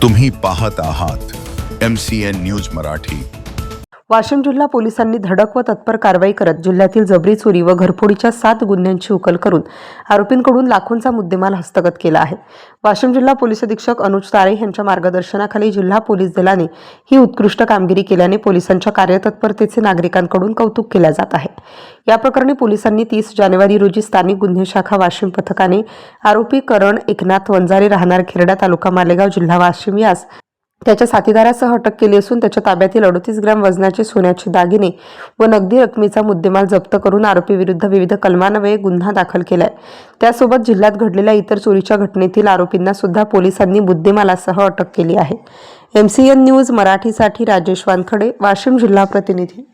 तुम्ही पाहत आहात MCN न्यूज मराठी। वाशिम जिल्हा पोलिसांनी धडक व तत्पर कारवाई करत जिल्ह्यातील जबरी चोरी व घरफोडीच्या 7 गुन्ह्यांची उकल करून आरोपींकडून लाखोंचा मुद्देमाल हस्तगत केला आहे। वाशिम जिल्हा पोलीस अधीक्षक अनुज तारे यांच्या मार्गदर्शनाखाली जिल्हा पोलीस दलाने ही उत्कृष्ट कामगिरी केल्याने पोलिसांच्या कार्यतत्परतेचे नागरिकांकडून कौतुक केले जात आहे। या प्रकरणी पोलिसांनी 30 जानेवारी रोजी स्थानिक गुन्हे शाखा वाशिम पथकाने आरोपी करण एकनाथ वंजारे राहणार खेरडा तालुका मालेगाव जिल्हा वाशिम यास त्याच्या साथीदारासह अटक केली असून त्याच्या ताब्यातील 38 ग्रॅम वजनाचे सोन्याचे दागिने व नगदी रकमेचा मुद्देमाल जप्त करून आरोपी विरुद्ध विविध कलमान्वये गुन्हा दाखल केलाय। त्यासोबत जिल्ह्यात घडलेल्या इतर चोरीच्या घटनेतील आरोपींना सुद्धा पोलिसांनी मुद्देमालासह अटक केली आहे। MCN न्यूज मराठीसाठी राजेश वानखडे, वाशिम जिल्हा प्रतिनिधी।